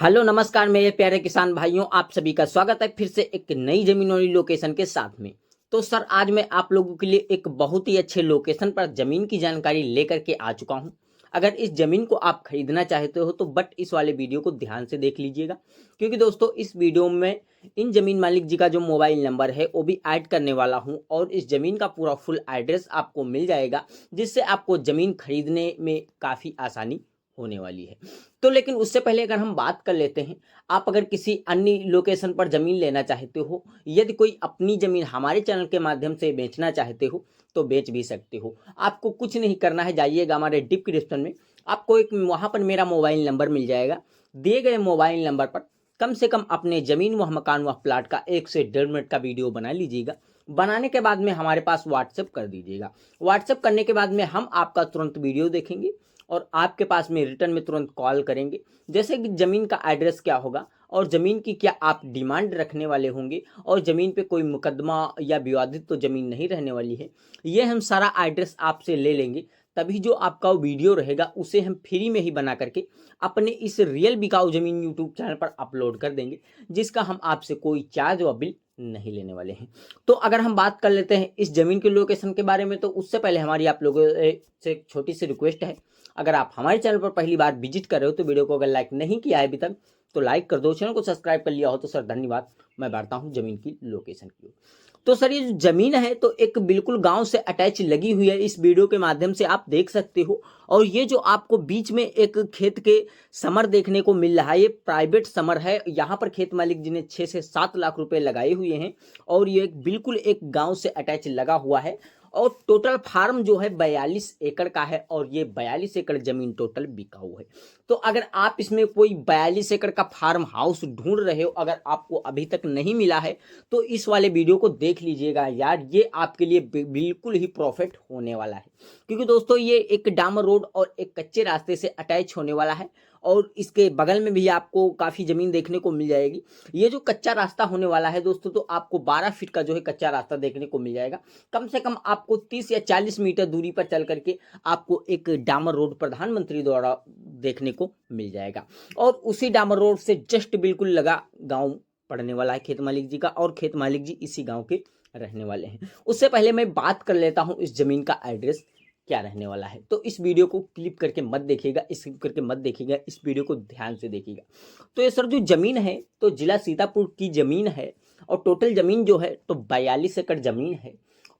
Hello नमस्कार मेरे प्यारे किसान भाइयों, आप सभी का स्वागत है फिर से एक नई जमीन वाली लोकेशन के साथ में। तो सर आज मैं आप लोगों के लिए एक बहुत ही अच्छे लोकेशन पर जमीन की जानकारी लेकर के आ चुका हूं। अगर इस जमीन को आप खरीदना चाहते हो तो बट इस वाले वीडियो को ध्यान से देख लीजिएगा, क्योंकि दोस्तों इस वीडियो में इन जमीन मालिक जी का जो मोबाइल नंबर है वो भी ऐड करने वाला हूं और इस जमीन का पूरा फुल एड्रेस आपको मिल जाएगा, जिससे आपको जमीन खरीदने में काफ़ी आसानी होने वाली है। तो लेकिन उससे पहले अगर हम बात कर लेते हैं, आप अगर किसी अन्य लोकेशन पर ज़मीन लेना चाहते हो, यदि कोई अपनी ज़मीन हमारे चैनल के माध्यम से बेचना चाहते हो, तो बेच भी सकते हो। आपको कुछ नहीं करना है, जाइएगा हमारे डिस्क्रिप्शन में, आपको एक वहाँ पर मेरा मोबाइल नंबर मिल जाएगा। दिए गए मोबाइल नंबर पर कम से कम अपने ज़मीन व मकान व प्लाट का 1 से 1.5 मिनट का वीडियो बना लीजिएगा। बनाने के बाद में हमारे पास व्हाट्सएप कर दीजिएगा। व्हाट्सएप करने के बाद में हम आपका तुरंत वीडियो देखेंगे और आपके पास में रिटर्न में तुरंत कॉल करेंगे, जैसे कि ज़मीन का एड्रेस क्या होगा और ज़मीन की क्या आप डिमांड रखने वाले होंगे और ज़मीन पे कोई मुकदमा या विवादित तो ज़मीन नहीं रहने वाली है, ये हम सारा एड्रेस आपसे ले लेंगे। तभी जो आपका वीडियो रहेगा उसे हम फ्री में ही बना करके अपने इस रियल बिकाऊ ज़मीन यूट्यूब चैनल पर अपलोड कर देंगे, जिसका हम आपसे कोई चार्ज व बिल नहीं लेने वाले हैं। तो अगर हम बात कर लेते हैं इस ज़मीन के लोकेशन के बारे में, तो उससे पहले हमारी आप लोगों से एक छोटी सी रिक्वेस्ट है। अगर आप हमारे चैनल पर पहली बार विजिट कर रहे हो तो वीडियो को अगर लाइक नहीं किया है अभी तक तो लाइक कर दो, चैनल को सब्सक्राइब कर लिया हो तो सर धन्यवाद। मैं बढ़ता हूँ जमीन की लोकेशन की ओर। तो सर ये जो जमीन है तो एक बिल्कुल गांव से अटैच लगी हुई है, इस वीडियो के माध्यम से आप देख सकते हो। और ये जो आपको बीच में एक खेत के समर देखने को मिल रहा है, ये प्राइवेट समर है। यहाँ पर खेत मालिक जी ने 6 से 7 लाख रुपए लगाए हुए हैं और ये बिल्कुल एक गांव से अटैच लगा हुआ है। और टोटल फार्म जो है 42 एकड़ का है और ये 42 एकड़ जमीन टोटल बिकाऊ है। तो अगर आप इसमें कोई 42 एकड़ का फार्म हाउस ढूंढ रहे हो, अगर आपको अभी तक नहीं मिला है तो इस वाले वीडियो को देख लीजिएगा यार, ये आपके लिए बिल्कुल ही प्रॉफिट होने वाला है। क्योंकि दोस्तों ये एक डामर रोड और एक कच्चे रास्ते से अटैच होने वाला है और इसके बगल में भी आपको काफ़ी ज़मीन देखने को मिल जाएगी। ये जो कच्चा रास्ता होने वाला है दोस्तों, तो आपको 12 फीट का जो है कच्चा रास्ता देखने को मिल जाएगा। कम से कम आपको 30 या 40 मीटर दूरी पर चल करके आपको एक डामर रोड प्रधानमंत्री द्वारा देखने को मिल जाएगा। और उसी डामर रोड से जस्ट बिल्कुल लगा गांव पड़ने वाला है खेत मालिक जी का, और खेत मालिक जी इसी गांव के रहने वाले हैं। उससे पहले मैं बात कर लेता हूं इस जमीन का एड्रेस क्या रहने वाला है। तो इस वीडियो को क्लिप करके मत देखिएगा, स्किप करके मत देखिएगा, इस वीडियो को ध्यान से देखिएगा। तो ये सर जो जमीन है तो जिला सीतापुर की जमीन है और टोटल जमीन जो है तो 42 एकड़ जमीन है।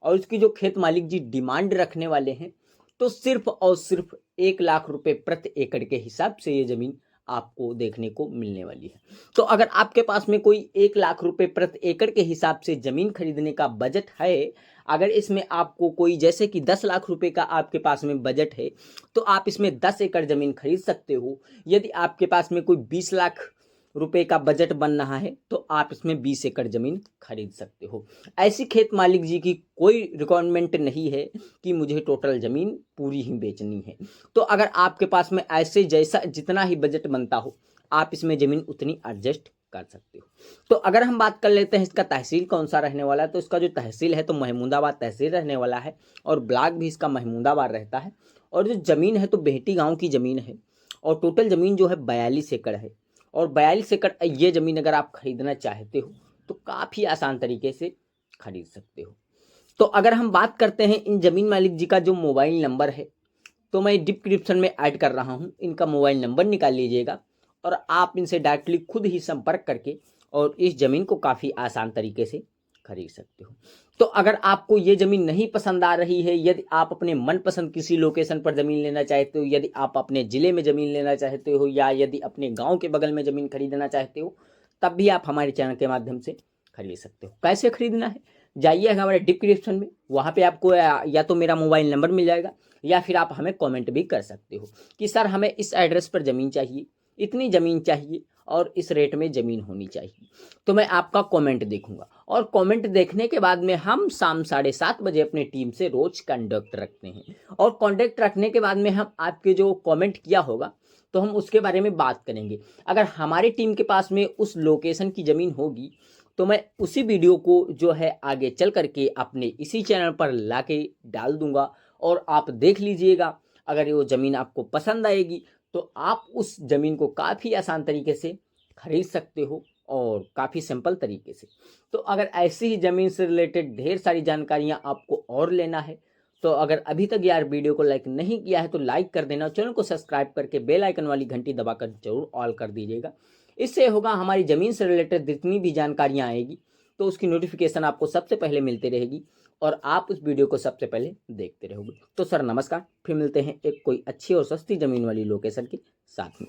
और इसकी जो खेत मालिक जी डिमांड रखने वाले हैं तो सिर्फ और सिर्फ 1 लाख रुपए प्रति एकड़ के हिसाब से ये जमीन आपको देखने को मिलने वाली है। तो अगर आपके पास में कोई 1 लाख रुपए प्रति एकड़ के हिसाब से जमीन खरीदने का बजट है, अगर इसमें आपको कोई जैसे कि 10 लाख रुपए का आपके पास में बजट है तो आप इसमें 10 एकड़ जमीन खरीद सकते हो। यदि आपके पास में कोई 20 लाख रुपए का बजट बन रहा है तो आप इसमें 20 एकड़ जमीन खरीद सकते हो। ऐसी खेत मालिक जी की कोई रिक्वायरमेंट नहीं है कि मुझे टोटल जमीन पूरी ही बेचनी है। तो अगर आपके पास में ऐसे जैसा जितना ही बजट बनता हो आप इसमें जमीन उतनी एडजस्ट कर सकते हो। तो अगर हम बात कर लेते हैं इसका तहसील कौन सा रहने वाला है, तो इसका जो तहसील है तो महमूदाबाद तहसील रहने वाला है और ब्लॉक भी इसका महमूदाबाद रहता है। और जो ज़मीन है तो बेहटी गांव की ज़मीन है और टोटल ज़मीन जो है 42 एकड़ है। और 42 एकड़ ये ज़मीन अगर आप खरीदना चाहते हो तो काफ़ी आसान तरीके से खरीद सकते हो। तो अगर हम बात करते हैं इन ज़मीन मालिक जी का जो मोबाइल नंबर है तो मैं डिस्क्रिप्शन में ऐड कर रहा हूँ, इनका मोबाइल नंबर निकाल लीजिएगा और आप इनसे डायरेक्टली खुद ही संपर्क करके और इस ज़मीन को काफ़ी आसान तरीके से खरीद सकते हो। तो अगर आपको ये ज़मीन नहीं पसंद आ रही है, यदि आप अपने मनपसंद किसी लोकेशन पर ज़मीन लेना चाहते हो, यदि आप अपने ज़िले में ज़मीन लेना चाहते हो या यदि अपने गाँव के बगल में ज़मीन खरीदना चाहते हो, तब भी आप हमारे चैनल के माध्यम से खरीद सकते हो। कैसे खरीदना है, जाइए हमारे डिस्क्रिप्शन में, वहाँ पे आपको या तो मेरा मोबाइल नंबर मिल जाएगा या फिर आप हमें कमेंट भी कर सकते हो कि सर हमें इस एड्रेस पर ज़मीन चाहिए, इतनी ज़मीन चाहिए और इस रेट में ज़मीन होनी चाहिए। तो मैं आपका कमेंट देखूंगा और कमेंट देखने के बाद में हम शाम 7:30 बजे अपनी टीम से रोज़ कॉन्टैक्ट रखते हैं। और कॉन्टैक्ट रखने के बाद में हम आपके जो कमेंट किया होगा तो हम उसके बारे में बात करेंगे। अगर हमारी टीम के पास में उस लोकेशन की ज़मीन होगी तो मैं उसी वीडियो को जो है आगे चल करके अपने इसी चैनल पर लाके डाल दूंगा और आप देख लीजिएगा। अगर वो ज़मीन आपको पसंद आएगी तो आप उस ज़मीन को काफ़ी आसान तरीके से खरीद सकते हो और काफ़ी सिंपल तरीके से। तो अगर ऐसी ही ज़मीन से रिलेटेड ढेर सारी जानकारियाँ आपको और लेना है, तो अगर अभी तक यार वीडियो को लाइक नहीं किया है तो लाइक कर देना और चैनल को सब्सक्राइब करके बेल आइकन वाली घंटी दबाकर जरूर ऑल कर दीजिएगा। इससे होगा हमारी ज़मीन से रिलेटेड जितनी भी जानकारियाँ आएगी तो उसकी नोटिफिकेशन आपको सबसे पहले मिलती रहेगी और आप उस वीडियो को सबसे पहले देखते रहोगे। तो सर नमस्कार, फिर मिलते हैं एक कोई अच्छी और सस्ती ज़मीन वाली लोकेशन के साथ में।